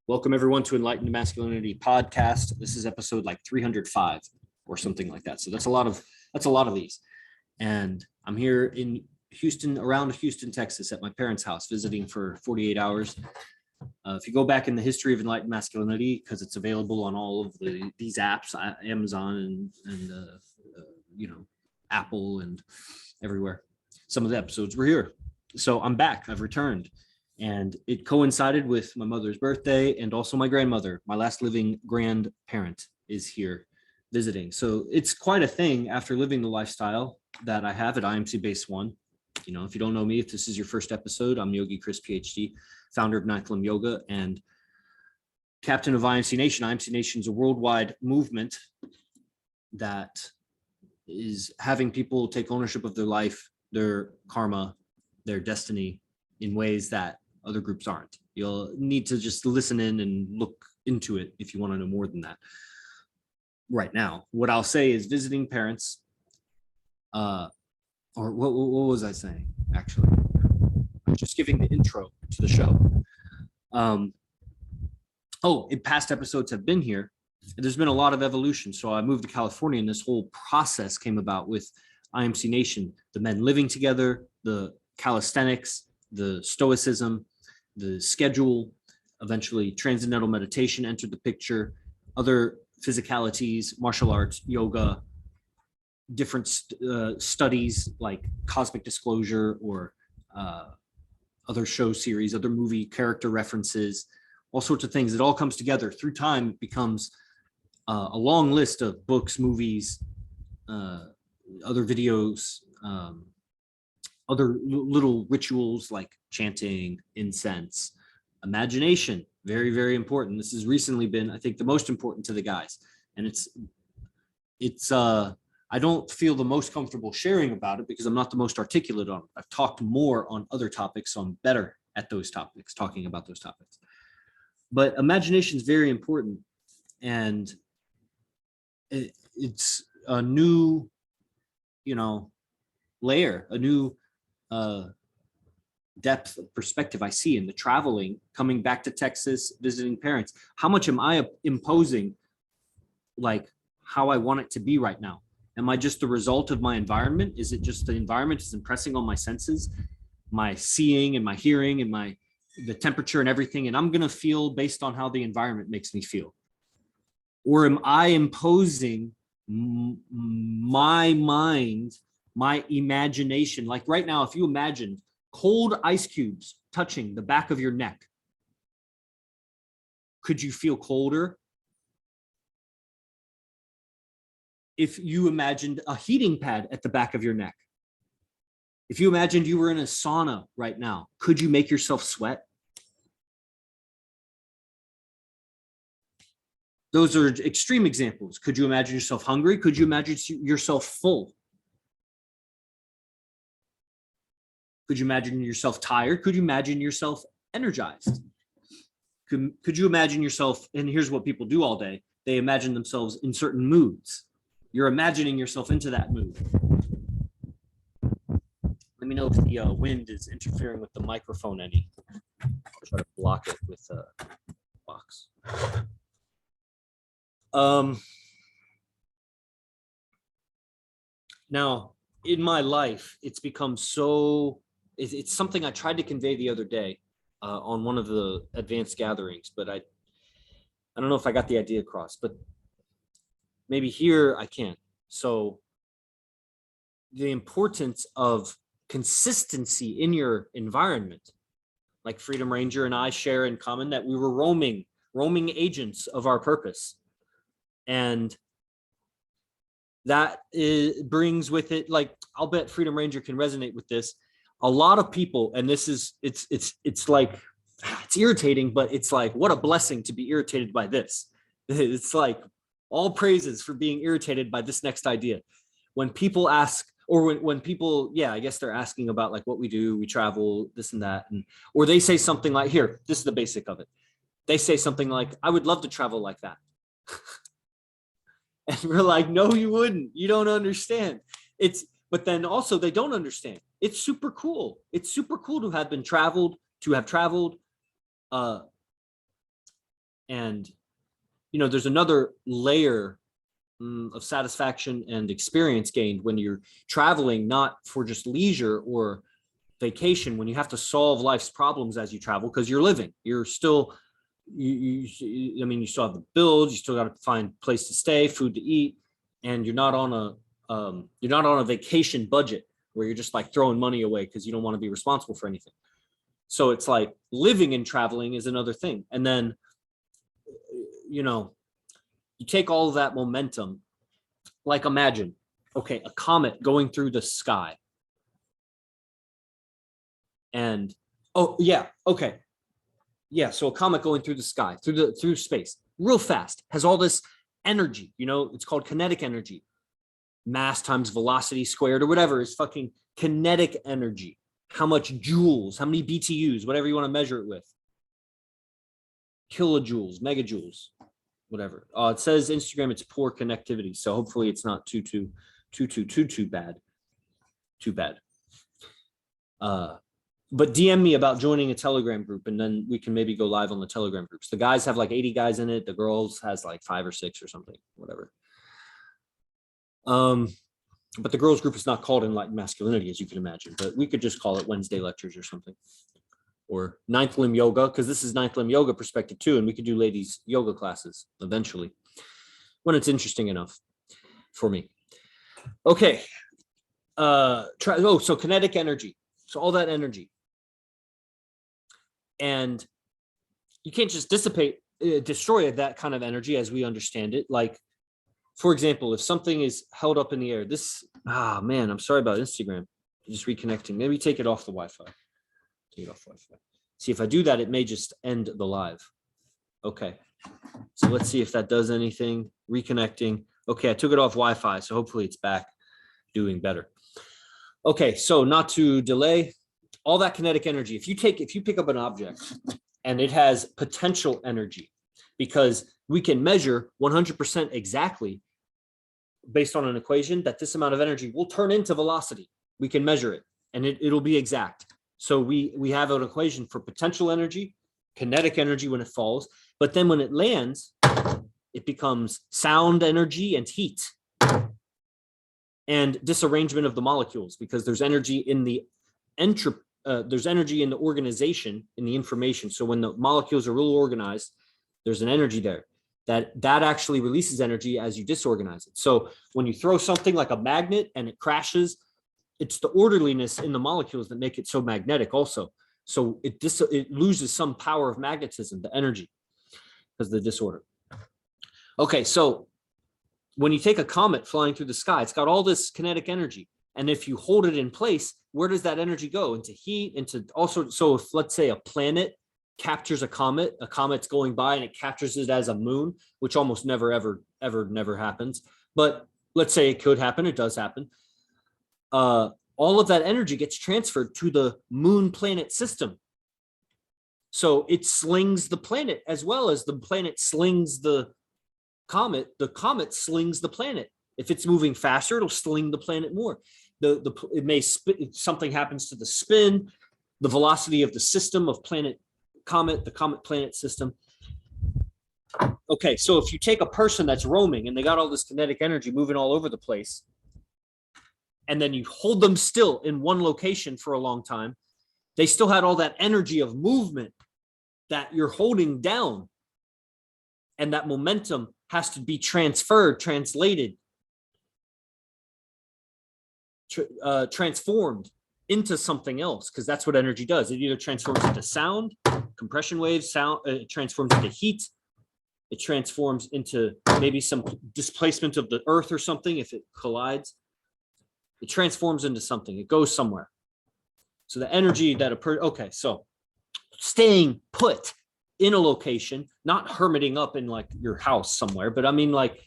Welcome everyone to Enlightened Masculinity podcast. This is episode like 305 or something like that. So that's a lot of these. And I'm here in Houston, around Houston, Texas, at my parents' house, visiting for 48 hours. If you go back in the history of Enlightened Masculinity, because it's available on all of these apps, Amazon and Apple and everywhere. Some of the episodes were here. So I'm back. I've returned. And it coincided with my mother's birthday and also my grandmother. My last living grandparent is here visiting. So it's quite a thing after living the lifestyle that I have at IMC Base One. You know, if you don't know me, if this is your first episode, I'm Yogi Chris, PhD, founder of Ninth Limb Yoga and captain of IMC Nation. IMC Nation is a worldwide movement that is having people take ownership of their life, their karma, their destiny in ways that other groups aren't. You'll need to just listen in and look into it if you want to know more than that. Right now, what I'll say is visiting parents, or what was I saying? Actually, I'm just giving the intro to the show. In past episodes have been here. There's been a lot of evolution. So I moved to California and this whole process came about with IMC Nation, the men living together, the calisthenics, the stoicism, the schedule, eventually transcendental meditation entered the picture, other physicalities, martial arts, yoga, different studies like cosmic disclosure or other show series, other movie character references, all sorts of things. It all comes together through time. It becomes a long list of books, movies, other videos, other little rituals like chanting, incense, imagination, very, very important. This has recently been, I think, the most important to the guys. And it's I don't feel the most comfortable sharing about it because I'm not the most articulate on it. I've talked more on other topics, so I'm better at those topics, talking about those topics. But imagination is very important. And it's a new, layer, a new depth of perspective I see in the traveling, coming back to Texas, visiting parents. How much am I imposing like how I want it to be right now? Am I just the result of my environment? Is it just the environment is impressing on my senses, my seeing and my hearing and the temperature and everything, and I'm going to feel based on how the environment makes me feel? Or am I imposing my mind, my imagination? Like right now, if you imagined cold ice cubes touching the back of your neck, could you feel colder? If you imagined a heating pad at the back of your neck, if you imagined you were in a sauna right now, could you make yourself sweat? Those are extreme examples. Could you imagine yourself hungry? Could you imagine yourself full? Could you imagine yourself tired? Could you imagine yourself energized? Could you imagine yourself, and here's what people do all day, they imagine themselves in certain moods. You're imagining yourself into that mood. Let me know if the wind is interfering with the microphone any. I'll try to block it with a box. Now, in my life, it's become so, it's something I tried to convey the other day on one of the advanced gatherings, but I don't know if I got the idea across, but maybe here I can. So the importance of consistency in your environment, like Freedom Ranger and I share in common that we were roaming agents of our purpose. And that brings with it, like, I'll bet Freedom Ranger can resonate with this. A lot of people, and this is, it's like, it's irritating, but it's like, what a blessing to be irritated by this. It's like all praises for being irritated by this next idea. When people ask, or when people, I guess they're asking about like what we do, we travel, this and that, or they say something like, here, this is the basic of it. They say something like, I would love to travel like that. And we're like, no, you wouldn't. You don't understand. But then also they don't understand. It's super cool. It's super cool to have traveled And, there's another layer of satisfaction and experience gained when you're traveling, not for just leisure or vacation, when you have to solve life's problems as you travel, because you're living, you're still, you still have the bills, you still got to find a place to stay, food to eat, and you're not on a vacation budget where you're just like throwing money away because you don't want to be responsible for anything. So it's like living and traveling is another thing. And then, you take all of that momentum, like imagine, okay, a comet going through the sky. And, so a comet going through the sky, through space, real fast, has all this energy, it's called kinetic energy. Mass times velocity squared or whatever is fucking kinetic energy. How much joules, how many BTUs, whatever you want to measure it with. Kilojoules, megajoules, whatever. It says Instagram, it's poor connectivity. So hopefully it's not too bad. Too bad. But DM me about joining a Telegram group, and then we can maybe go live on the Telegram groups. The guys have like 80 guys in it. The girls has like 5 or 6 or something, whatever. But the girls group is not called Enlightened Masculinity, as you can imagine, but we could just call it Wednesday lectures or something, or ninth limb yoga, because this is ninth limb yoga perspective too. And we could do ladies yoga classes eventually when it's interesting enough for me. Okay. So kinetic energy. So all that energy. And you can't just destroy that kind of energy as we understand it. Like, for example, if something is held up in the air, I'm sorry about Instagram. Just reconnecting. Maybe take it off the Wi-Fi. Take it off Wi-Fi. See, if I do that, it may just end the live. Okay. So let's see if that does anything. Reconnecting. Okay, I took it off Wi-Fi, so hopefully it's back doing better. Okay, so not to delay, all that kinetic energy, if you pick up an object and it has potential energy, because we can measure 100% exactly based on an equation that this amount of energy will turn into velocity. We can measure it and it'll be exact. So we have an equation for potential energy, kinetic energy when it falls, but then when it lands, it becomes sound energy and heat and disarrangement of the molecules, because there's energy in the there's energy in the organization, in the information. So when the molecules are real organized, there's an energy there that actually releases energy as you disorganize it. So when you throw something like a magnet and it crashes, it's the orderliness in the molecules that make it so magnetic also. So it loses some power of magnetism, the energy, because of the disorder. Okay, so when you take a comet flying through the sky, it's got all this kinetic energy. And if you hold it in place, where does that energy go? Into heat, into also, so if let's say a planet captures a comet's going by and it captures it as a moon, which almost never happens. But let's say it could happen, it does happen. All of that energy gets transferred to the moon planet system. So it slings the planet as well as the planet slings the comet slings the planet. If it's moving faster, it'll sling the planet more. It may something happens to the spin, the velocity of the system of the comet planet system. Okay, so if you take a person that's roaming and they got all this kinetic energy moving all over the place, and then you hold them still in one location for a long time, they still had all that energy of movement that you're holding down. And that momentum has to be translated, transformed into something else, because that's what energy does. It either transforms into sound, compression waves, it transforms into heat, it transforms into maybe some displacement of the earth or something if it collides. It transforms into something, it goes somewhere. So the energy that so staying put in a location, not hermiting up in like your house somewhere, but I mean like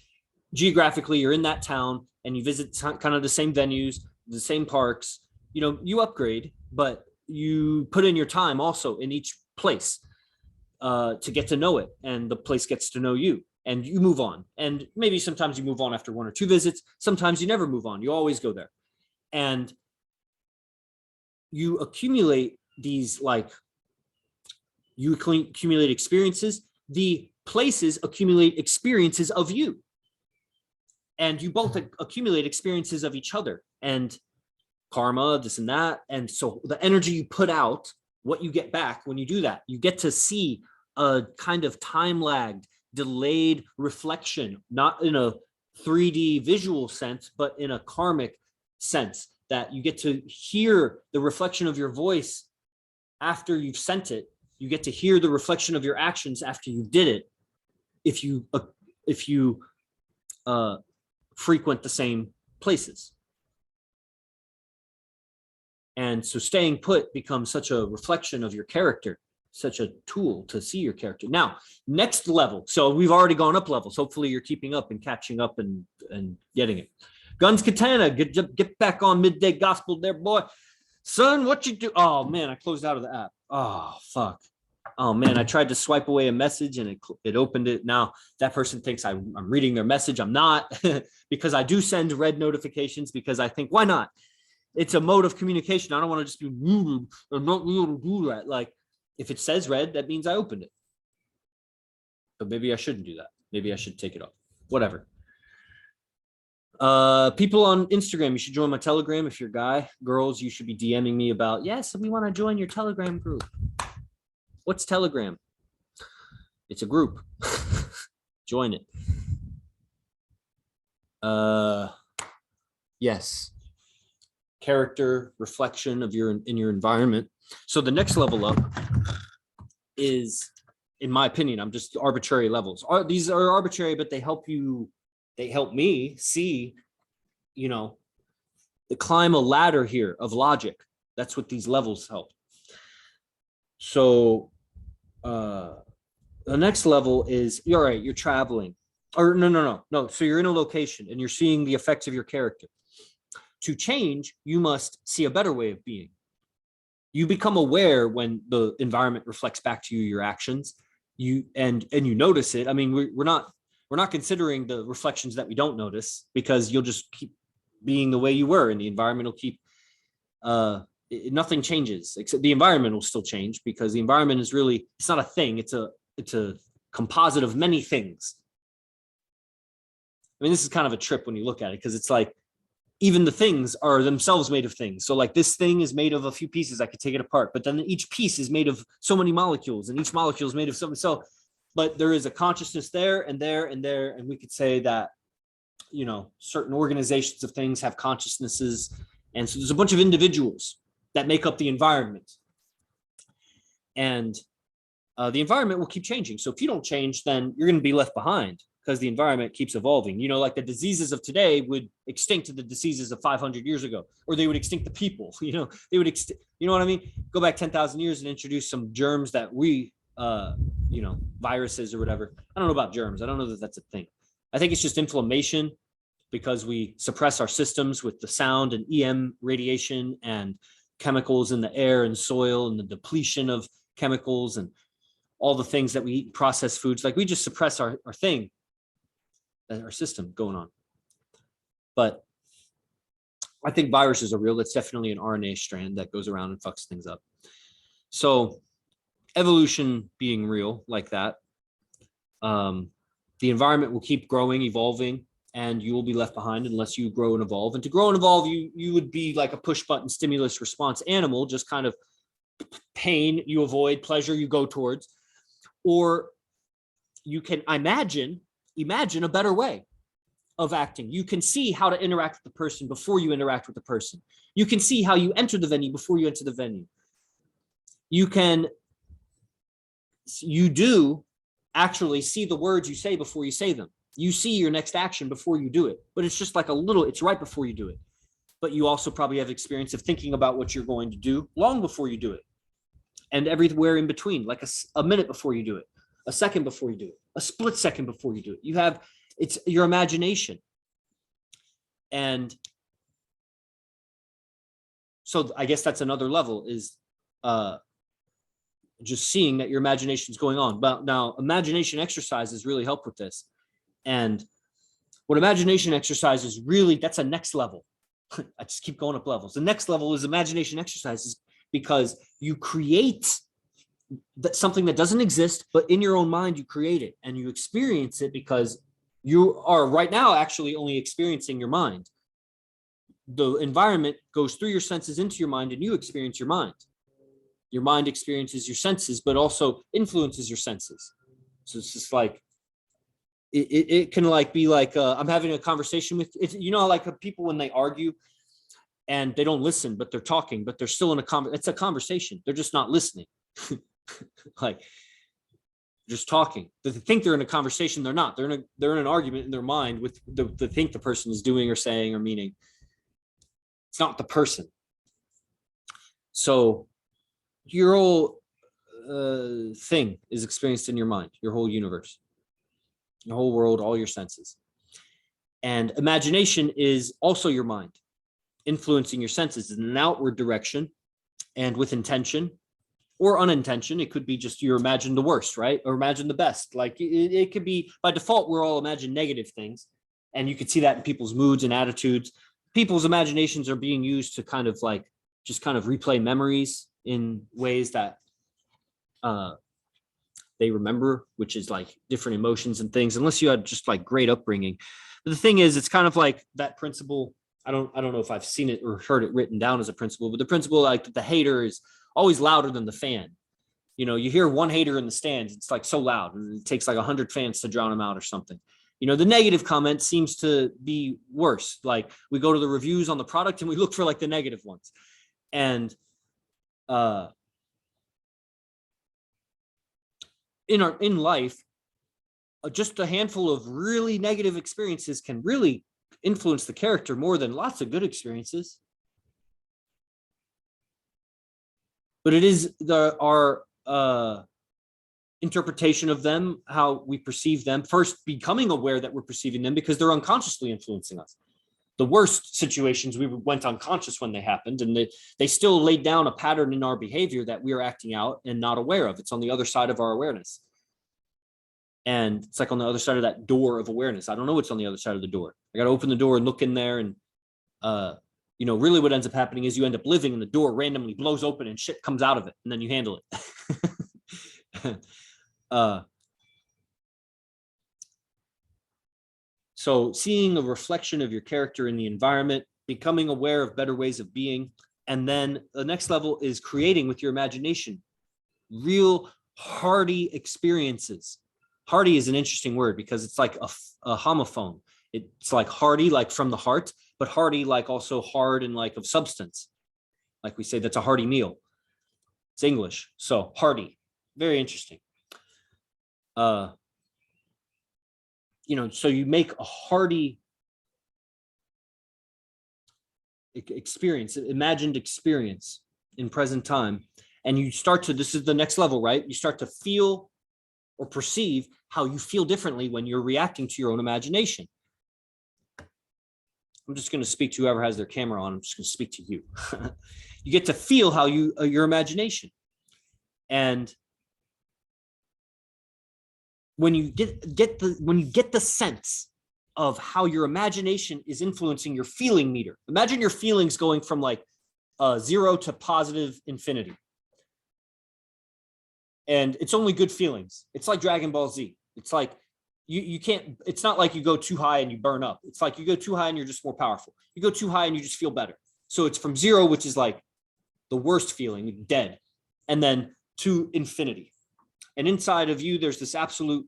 geographically you're in that town and you visit kind of the same venues, the same parks, you upgrade, but you put in your time also in each place to get to know it, and the place gets to know you, and you move on. And maybe sometimes you move on after 1 or 2 visits, sometimes you never move on, you always go there. And you accumulate these, like, you accumulate experiences. The places accumulate experiences of you, and you both accumulate experiences of each other, and karma, this and that. And so the energy you put out, what you get back when you do that, you get to see a kind of time lagged, delayed reflection, not in a 3D visual sense, but in a karmic sense, that you get to hear the reflection of your voice after you've sent it. You get to hear the reflection of your actions after you did it, if you frequent the same places. And so staying put becomes such a reflection of your character, such a tool to see your character. Now, next level. So we've already gone up levels. Hopefully you're keeping up and catching up and getting it. Guns Katana, get back on midday gospel there, boy. Son, what you do? Oh, man, I closed out of the app. Oh, fuck. Oh, man, I tried to swipe away a message and it opened it. Now, that person thinks I'm reading their message. I'm not, because I do send red notifications, because I think, why not? It's a mode of communication. I don't want to just be muted and not be able to do that. Like, if it says red, that means I opened it. So maybe I shouldn't do that. Maybe I should take it off. Whatever. People on Instagram, you should join my Telegram. If you're a guy, girls, you should be DMing me about, yes, we want to join your Telegram group. What's Telegram? It's a group. Join it. Yes. Character reflection of your environment. So the next level up is, in my opinion, I'm just arbitrary levels. These are arbitrary, but they help me see, climb a ladder here of logic. That's what these levels help. So the next level is, all right, you're traveling, or no. So you're in a location and you're seeing the effects of your character. To change, you must see a better way of being. You become aware when the environment reflects back to you your actions. You notice it. I mean, we're not considering the reflections that we don't notice, because you'll just keep being the way you were, and the environment will keep. Nothing changes, except the environment will still change, because the environment is really, it's not a thing. It's a composite of many things. I mean, this is kind of a trip when you look at it, because it's like, even the things are themselves made of things. So like, this thing is made of a few pieces. I could take it apart, but then each piece is made of so many molecules, and each molecule is made of something. So, but there is a consciousness there and there and there. And we could say that, certain organizations of things have consciousnesses. And so there's a bunch of individuals that make up the environment. And the environment will keep changing. So if you don't change, then you're going to be left behind, because the environment keeps evolving. Like the diseases of today would extinct the diseases of 500 years ago, or they would extinct the people. They would you know what I mean? Go back 10,000 years and introduce some germs that we, viruses or whatever. I don't know about germs. I don't know that that's a thing. I think it's just inflammation, because we suppress our systems with the sound and EM radiation and chemicals in the air and soil, and the depletion of chemicals and all the things that we eat, processed foods. Like, we just suppress our thing, our system going on. But I think viruses are real. That's definitely an RNA strand that goes around and fucks things up. So evolution being real like that, the environment will keep growing, evolving, and you will be left behind unless you grow and evolve. And to grow and evolve, you would be like a push button stimulus response animal, just kind of pain you avoid, pleasure you go towards. Or you can imagine a better way of acting. You can see how to interact with the person before you interact with the person. You can see how you enter the venue before you enter the venue. You do actually see the words you say before you say them. You see your next action before you do it, but it's just like it's right before you do it. But you also probably have experience of thinking about what you're going to do long before you do it, and everywhere in between, like a minute before you do it, a second before you do it, a split second before you do it. It's your imagination. And so I guess that's another level, is just seeing that your imagination is going on. But now imagination exercises really help with this. And what imagination exercises really, that's a next level. I just keep going up levels. The next level is imagination exercises, because you create something that doesn't exist, but in your own mind, you create it and you experience it because you are right now actually only experiencing your mind. The environment goes through your senses into your mind and you experience your mind. Your mind experiences your senses, but also influences your senses. So it's just like, it can like be like, I'm having a conversation with, like people when they argue and they don't listen, but they're talking, but they're still in it's a conversation. They're just not listening. Like just talking. They think they're in a conversation. They're not. They're in an argument in their mind with the think the person is doing or saying or meaning. It's not the person. So your whole thing is experienced in your mind, your whole universe, your whole world, all your senses. And imagination is also your mind, influencing your senses in an outward direction and with intention or unintention. It could be just you imagine the worst, right? Or imagine the best. Like it could be by default, we're all imagine negative things. And you could see that in people's moods and attitudes. People's imaginations are being used to kind of like, just kind of replay memories in ways that they remember, which is like different emotions and things, unless you had just like great upbringing. But the thing is, it's kind of like that principle. I don't know if I've seen it or heard it written down as a principle, but the principle like the hater is always louder than the fan. You hear one hater in the stands, it's like so loud, and it takes like 100 fans to drown him out or something. The negative comment seems to be worse. Like we go to the reviews on the product and we look for like the negative ones. And in life, just a handful of really negative experiences can really influence the character more than lots of good experiences. But it is our interpretation of them, how we perceive them, first becoming aware that we're perceiving them because they're unconsciously influencing us. The worst situations, we went unconscious when they happened, and they still laid down a pattern in our behavior that we are acting out and not aware of. It's on the other side of our awareness. And it's like on the other side of that door of awareness. I don't know what's on the other side of the door. I got to open the door and look in there. And, really what ends up happening is you end up living and the door randomly blows open and shit comes out of it. And then you handle it. So seeing a reflection of your character in the environment, becoming aware of better ways of being. And then the next level is creating with your imagination, real hearty experiences. Hearty is an interesting word because it's like a homophone. It's like hearty, like from the heart, but hearty, like also hard and like of substance. Like we say, that's a hearty meal. It's English. So hearty, very interesting. So you make a hearty experience, imagined experience in present time. And you start to, this is the next level, right? You start to feel or perceive how you feel differently when you're reacting to your own imagination. I'm just going to speak to whoever has their camera on. I'm just going to speak to you. You get to feel how your imagination. And when you get the sense of how your imagination is influencing your feeling meter, imagine your feelings going from like 0 to positive infinity. And it's only good feelings. It's like Dragon Ball Z. It's like you can't, it's not like you go too high and you burn up. It's like you go too high and you're just more powerful. You go too high and you just feel better. So it's from 0, which is like the worst feeling, dead, and then to infinity. And inside of you, there's this absolute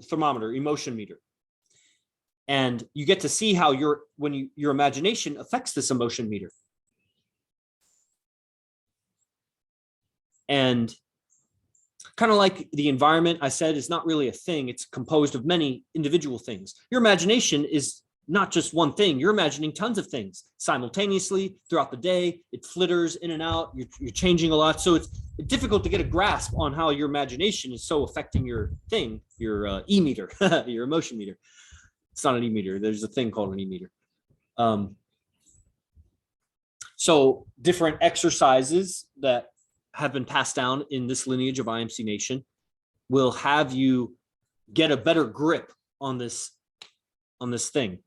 thermometer, emotion meter. And you get to see how your imagination affects this emotion meter. And kind of like the environment, I said, is not really a thing. It's composed of many individual things. Your imagination is not just one thing. You're imagining tons of things simultaneously throughout the day. It flitters in and out. You're changing a lot. So it's difficult to get a grasp on how your imagination is so affecting your thing, your e-meter, your emotion meter. It's not an e-meter. There's a thing called an e-meter. So different exercises that have been passed down in this lineage of IMC Nation will have you get a better grip on this thing.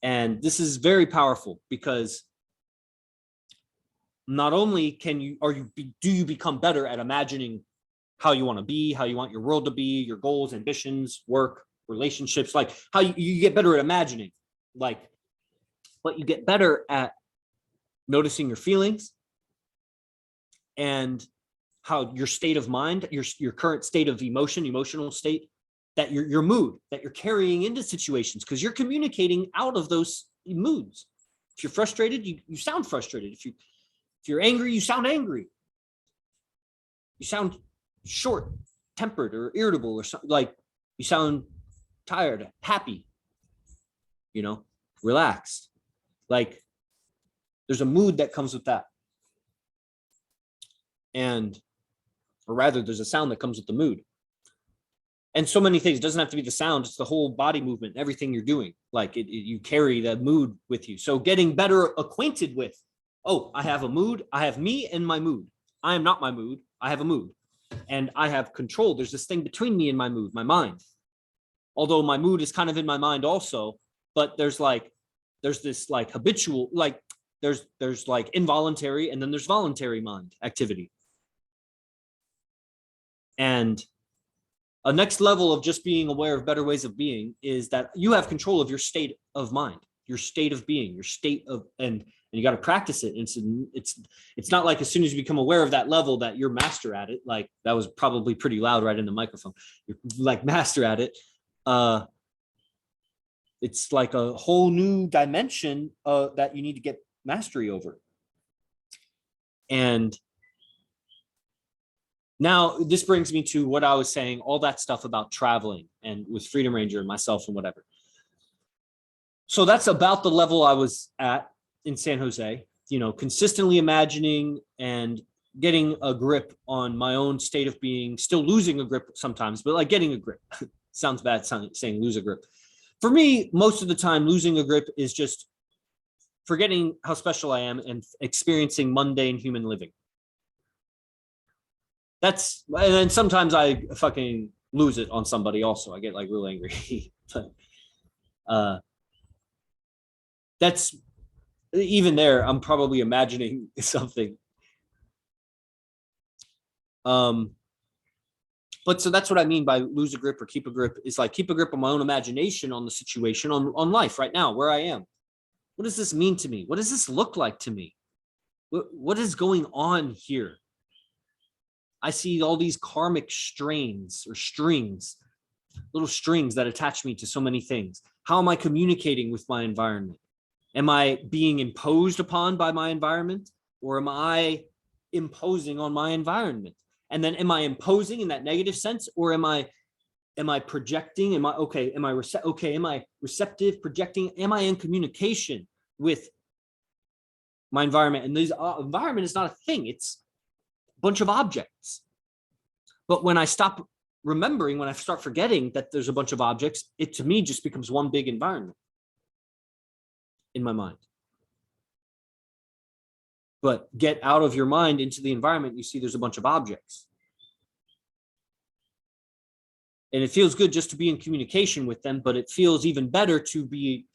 And this is very powerful because not only do you become better at imagining how you want to be, how you want your world to be, your goals, ambitions, work, relationships, like how you get better at imagining, like, but you get better at noticing your feelings and how your state of mind, your current state of emotional state, that your mood that you're carrying into situations, because you're communicating out of those moods. If you're frustrated, you sound frustrated. If you're angry, you sound angry. You sound short tempered or irritable or something, like you sound tired, happy, relaxed. Like there's a mood that comes with that. Or rather, there's a sound that comes with the mood. And so many things. It doesn't have to be the sound, it's the whole body movement, everything you're doing. Like you carry that mood with you. So getting better acquainted with, I have a mood, I have me and my mood. I am not my mood, I have a mood. And I have control. There's this thing between me and my mood, my mind. Although my mood is kind of in my mind also, but there's this like habitual, like there's like involuntary, and then there's voluntary mind activity. And a next level of just being aware of better ways of being is that you have control of your state of mind, your state of being, your state of, and you got to practice it. And it's not like as soon as you become aware of that level that you're master at it. Like that was probably pretty loud right in the microphone. You're like master at it. It's like a whole new dimension that you need to get mastery over. And now this brings me to what I was saying, all that stuff about traveling and with Freedom Ranger and myself and whatever. So that's about the level I was at in San Jose, consistently imagining and getting a grip on my own state of being, still losing a grip sometimes, but like getting a grip. Sounds bad saying lose a grip. For me, most of the time, losing a grip is just forgetting how special I am and experiencing mundane human living. And then sometimes I fucking lose it on somebody also. I get like real angry. But that's, even there, I'm probably imagining something. But so that's what I mean by lose a grip or keep a grip. Is like keep a grip on my own imagination on the situation, on life right now, where I am. What does this mean to me? What does this look like to me? What is going on here? I see all these karmic strains or strings, little strings that attach me to so many things. How am I communicating with my environment? Am I being imposed upon by my environment, or am I imposing on my environment? And then am I imposing in that negative sense, or am I projecting? Am I receptive, projecting? Am I in communication with my environment? And this environment is not a thing. It's a bunch of objects. But when I stop remembering, when I start forgetting that there's a bunch of objects, it to me just becomes one big environment in my mind. But get out of your mind into the environment, you see there's a bunch of objects. And it feels good just to be in communication with them, but it feels even better to be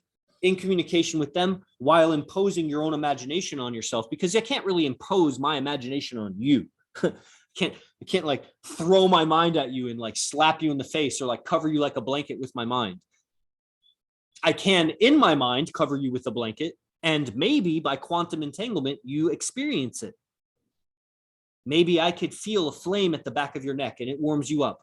in communication with them while imposing your own imagination on yourself, because I can't really impose my imagination on you. I can't like throw my mind at you and like slap you in the face or like cover you like a blanket with my mind. I can, in my mind, cover you with a blanket, and maybe by quantum entanglement, you experience it. Maybe I could feel a flame at the back of your neck and it warms you up.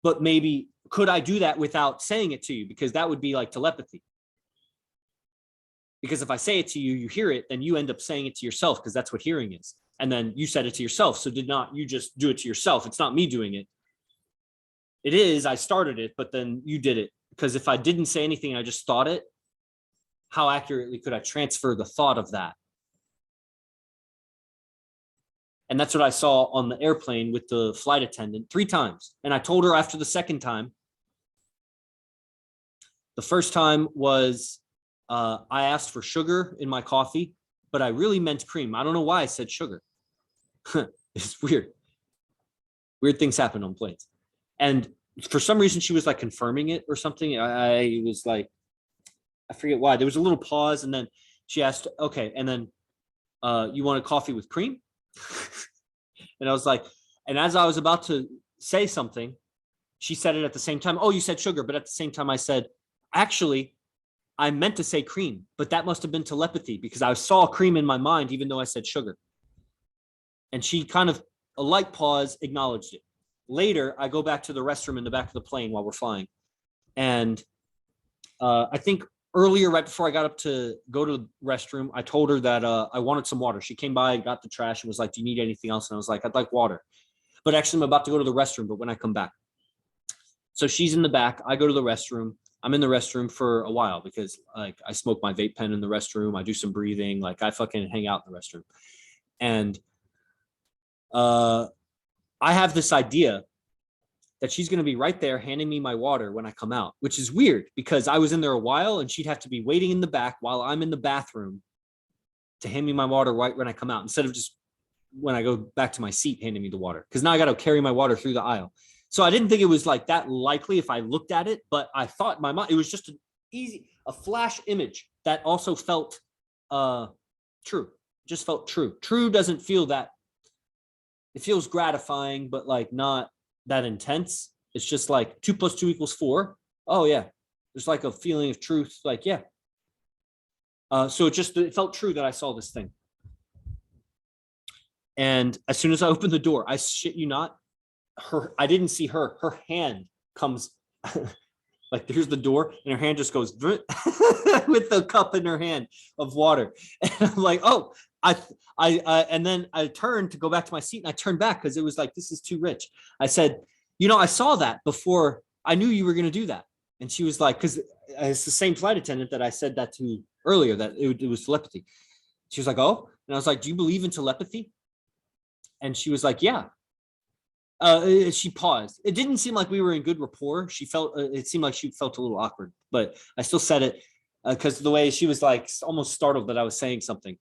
But maybe, could I do that without saying it to you? Because that would be like telepathy. Because if I say it to you, you hear it, then you end up saying it to yourself, because that's what hearing is. And then you said it to yourself. So did not you just do it to yourself? It's not me doing it. It is, I started it, but then you did it. Because if I didn't say anything, I just thought it, how accurately could I transfer the thought of that? And that's what I saw on the airplane with the flight attendant 3 times. And I told her after the second time, the first time was, I asked for sugar in my coffee, but I really meant cream. I don't know why I said sugar. It's weird. Weird things happen on planes. And for some reason, she was like confirming it or something. I was like, I forget why. There was a little pause, and then she asked, okay, and then you want a coffee with cream? And I was like, and as I was about to say something, she said it at the same time. Oh, you said sugar, but at the same time I said, actually, I meant to say cream, but that must have been telepathy because I saw cream in my mind, even though I said sugar. And she kind of, a light pause, acknowledged it. Later, I go back to the restroom in the back of the plane while we're flying. And I think earlier, right before I got up to go to the restroom, I told her that I wanted some water. She came by, got the trash, and was like, do you need anything else? And I was like, I'd like water. But actually, I'm about to go to the restroom, but when I come back. So she's in the back. I go to the restroom. I'm in the restroom for a while because like I smoke my vape pen in the restroom. I do some breathing. Like I fucking hang out in the restroom. And I have this idea that she's going to be right there handing me my water when I come out, which is weird because I was in there a while and she'd have to be waiting in the back while I'm in the bathroom to hand me my water right when I come out, instead of just when I go back to my seat handing me the water. Because now I got to carry my water through the aisle. So I didn't think it was like that likely if I looked at it, but I thought in my mind, it was just a flash image that also felt true, just felt true. True doesn't feel that, it feels gratifying, but like not that intense. It's just like 2 + 2 = 4. Oh yeah. There's like a feeling of truth. Like, yeah. So it felt true that I saw this thing. And as soon as I opened the door, I shit you not, I didn't see her. Her hand comes like here's the door, and her hand just goes with the cup in her hand of water. And I'm like, oh, and then I turned to go back to my seat, and I turned back because it was like, this is too rich. I said, I saw that before. I knew you were going to do that. And she was like, because it's the same flight attendant that I said that to earlier, that it was telepathy. She was like, oh, and I was like, do you believe in telepathy? And she was like, yeah. She paused. It didn't seem like we were in good rapport. It seemed like she felt a little awkward, but I still said it because the way she was like almost startled that I was saying something.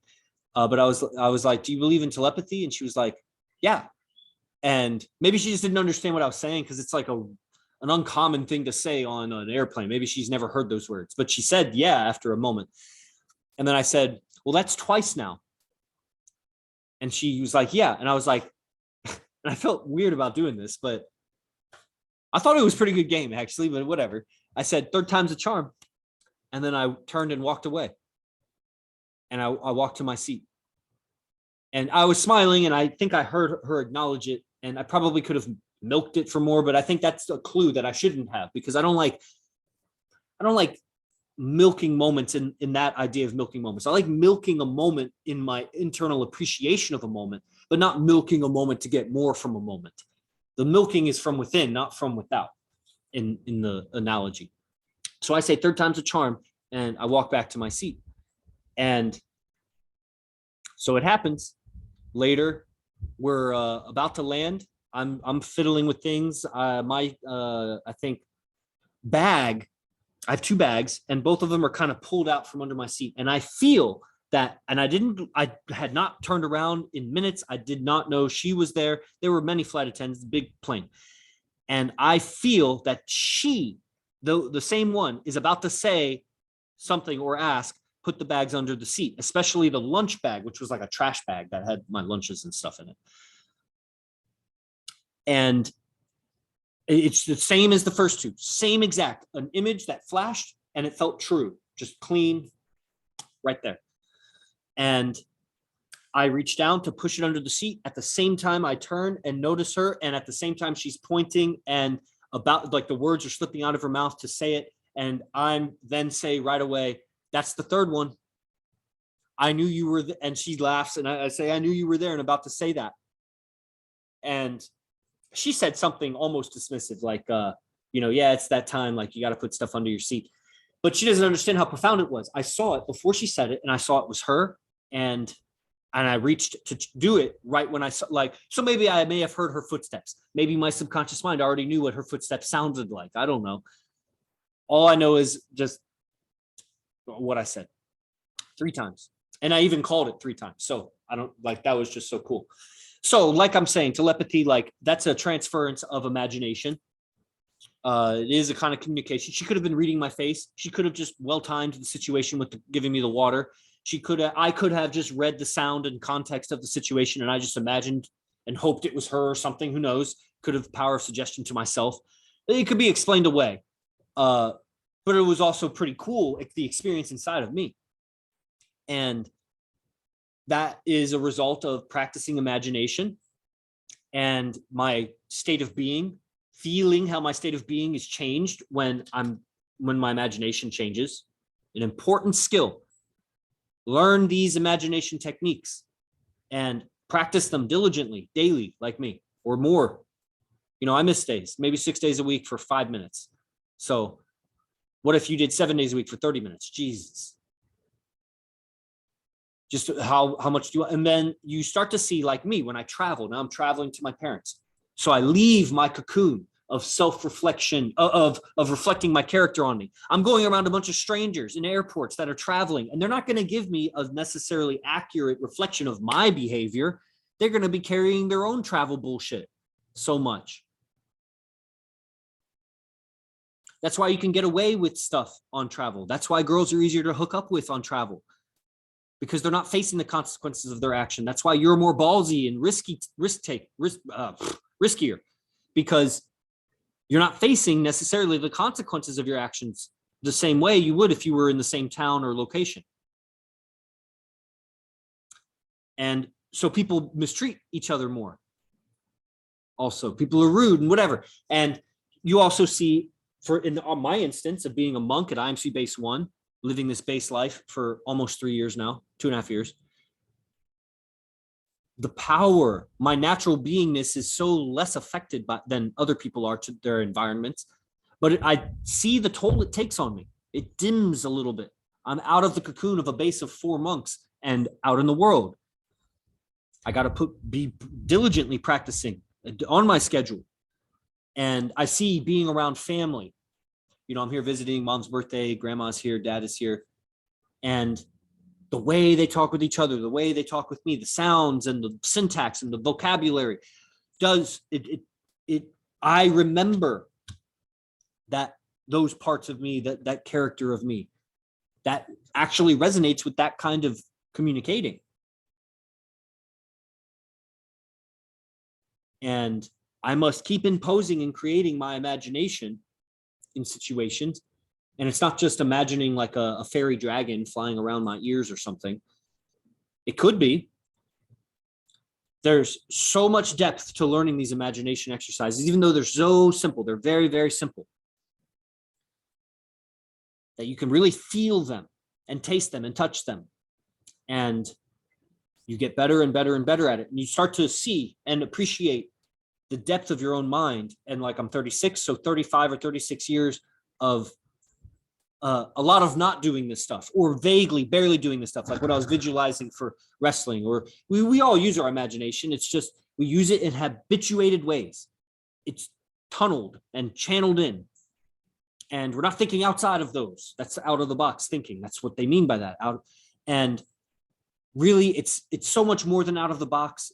But I was like, do you believe in telepathy? And she was like, yeah. And maybe she just didn't understand what I was saying because it's like an uncommon thing to say on an airplane. Maybe she's never heard those words, but she said, yeah, after a moment. And then I said, well, that's twice now. And she was like, yeah. And I was like, and I felt weird about doing this, but I thought it was a pretty good game, actually, but whatever. I said, third time's a charm. And then I turned and walked away. And I walked to my seat. And I was smiling, and I think I heard her acknowledge it. And I probably could have milked it for more, but I think that's a clue that I shouldn't have, because I don't like milking moments in that idea of milking moments. I like milking a moment in my internal appreciation of a moment, but not milking a moment to get more from a moment. The milking is from within, not from without, in the analogy. So I say third time's a charm, and I walk back to my seat. And so it happens. Later, we're about to land. I'm fiddling with things. I think bag, I have 2 bags, and both of them are kind of pulled out from under my seat. And I feel that, and I had not turned around in minutes. I did not know she was there. There were many flight attendants, big plane. And I feel that she, the same one, is about to say something or ask, put the bags under the seat, especially the lunch bag, which was like a trash bag that had my lunches and stuff in it. And it's the same as the first 2, same exact, an image that flashed and it felt true, just clean right there. And I reached down to push it under the seat. At the same time, I turn and notice her. And at the same time, she's pointing and about like the words are slipping out of her mouth to say it. And I'm then say right away, that's the third one. I knew you were, and she laughs. And I say, I knew you were there and about to say that. And she said something almost dismissive, like, yeah, it's that time, like you got to put stuff under your seat. But she doesn't understand how profound it was. I saw it before she said it, and I saw it was her. And I reached to do it right when I saw, like, so maybe I may have heard her footsteps. Maybe my subconscious mind already knew what her footsteps sounded like. I don't know. All I know is just what I said 3 times. And I even called it 3 times. So I don't like, that was just so cool. So like I'm saying, telepathy, like that's a transference of imagination. It is a kind of communication. She could have been reading my face. She could have just well-timed the situation with giving me the water. I could have just read the sound and context of the situation, and I just imagined and hoped it was her or something. Who knows? Could have power of suggestion to myself. It could be explained away. But it was also pretty cool, the experience inside of me. And that is a result of practicing imagination and my state of being, feeling how my state of being is changed when my imagination changes. An important skill. Learn these imagination techniques and practice them diligently, daily, like me, or more. I miss days, maybe 6 days a week for 5 minutes. So what if you did 7 days a week for 30 minutes? Jesus. Just how much do you, and then you start to see, like me, when I travel, now I'm traveling to my parents. So I leave my cocoon of self-reflection, of reflecting my character on me. I'm going around a bunch of strangers in airports that are traveling, and they're not going to give me a necessarily accurate reflection of my behavior. They're going to be carrying their own travel bullshit so much. That's why you can get away with stuff on travel. That's why girls are easier to hook up with on travel, because they're not facing the consequences of their action. That's why you're more ballsy and riskier, because you're not facing necessarily the consequences of your actions the same way you would if you were in the same town or location. And so people mistreat each other more. Also, people are rude and whatever. And you also see, on my instance of being a monk at IMC Base 1, living this base life for almost 3 years now, 2.5 years, the power, my natural beingness is so less affected than other people are to their environments. But I see the toll it takes on me. It dims a little bit. I'm out of the cocoon of a base of 4 monks and out in the world. I got to be diligently practicing on my schedule. And I see being around family. I'm here visiting, mom's birthday, grandma's here, dad is here. And the way they talk with each other, the way they talk with me, the sounds and the syntax and the vocabulary I remember that those parts of me, that character of me, that actually resonates with that kind of communicating. And I must keep imposing and creating my imagination in situations. And it's not just imagining like a fairy dragon flying around my ears or something. It could be. There's so much depth to learning these imagination exercises, even though they're so simple. They're very, very simple. That you can really feel them and taste them and touch them. And you get better and better and better at it. And you start to see and appreciate the depth of your own mind. And like I'm 36, so 35 or 36 years of a lot of not doing this stuff, or vaguely, barely doing this stuff, like what I was visualizing for wrestling, or we all use our imagination. It's just, we use it in habituated ways. It's tunneled and channeled in. And we're not thinking outside of those. That's out of the box thinking. That's what they mean by that. And really, it's so much more than out of the box.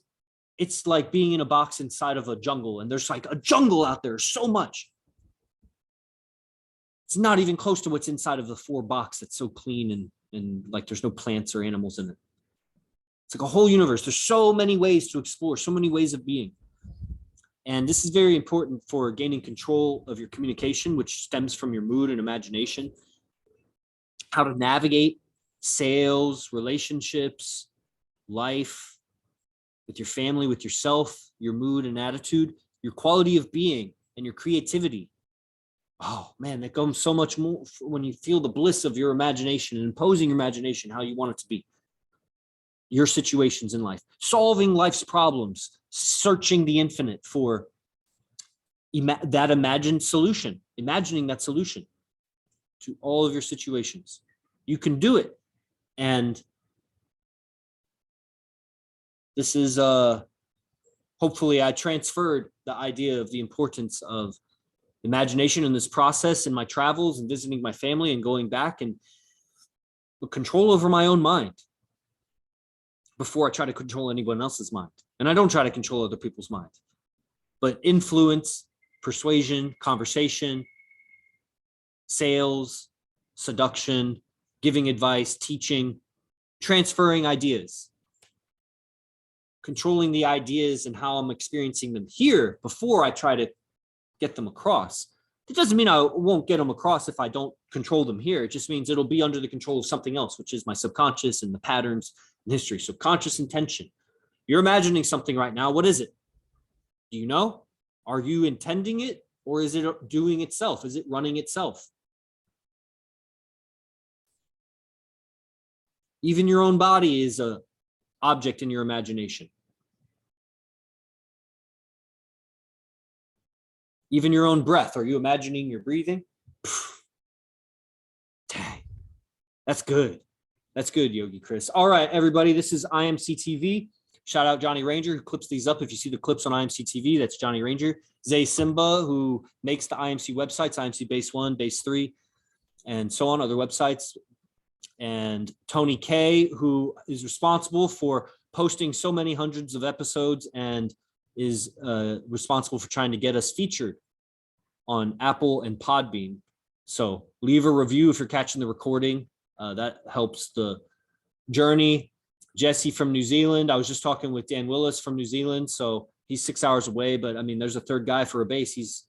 It's like being in a box inside of a jungle, and there's like a jungle out there, so much. It's not even close to what's inside of the 4 box that's so clean and like there's no plants or animals in it. It's like a whole universe. There's so many ways to explore, so many ways of being. And this is very important for gaining control of your communication, which stems from your mood and imagination. How to navigate sales, relationships, life, with your family, with yourself, your mood and attitude, your quality of being, and your creativity. Oh man, that goes so much more when you feel the bliss of your imagination and imposing your imagination how you want it to be. Your situations in life, solving life's problems, searching the infinite for that imagined solution, imagining that solution to all of your situations. You can do it. And this is hopefully I transferred the idea of the importance of imagination in this process in my travels and visiting my family and going back, and control over my own mind before I try to control anyone else's mind. And I don't try to control other people's minds, but influence, persuasion, conversation, sales, seduction, giving advice, teaching, transferring ideas, controlling the ideas and how I'm experiencing them here before I try to get them across. It doesn't mean I won't get them across if I don't control them here. It just means it'll be under the control of something else, which is my subconscious and the patterns and history. So conscious intention. You're imagining something right now. What is it? Do you know? Are you intending it, or is it doing itself? Is it running itself? Even your own body is an object in your imagination. Even your own breath. Are you imagining you're breathing? Dang. That's good. That's good, Yogi Chris. All right, everybody. This is IMC TV. Shout out Johnny Ranger, who clips these up. If you see the clips on IMC TV, that's Johnny Ranger. Zay Simba, who makes the IMC websites, IMC Base 1, Base 3, and so on, other websites. And Tony K, who is responsible for posting so many hundreds of episodes and is responsible for trying to get us featured on Apple and Podbean. So leave a review if you're catching the recording. That helps the journey. Jesse from New Zealand. I was just talking with Dan Willis from New Zealand. So he's 6 hours away, but I mean, there's a third guy for a base. He's,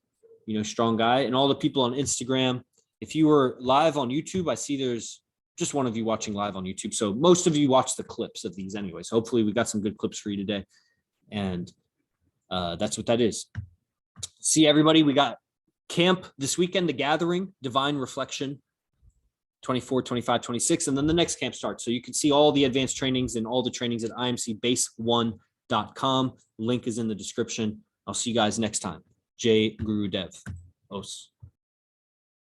strong guy. And all the people on Instagram. If you were live on YouTube, I see there's just one of you watching live on YouTube. So most of you watch the clips of these anyways. Hopefully we got some good clips for you today. And that's what that is. See everybody. We got camp this weekend, the gathering, divine reflection, 24, 25, 26, and then the next camp starts. So you can see all the advanced trainings and all the trainings at imcbase1.com. Link is in the description. I'll see you guys next time. Jay Guru Dev. Os.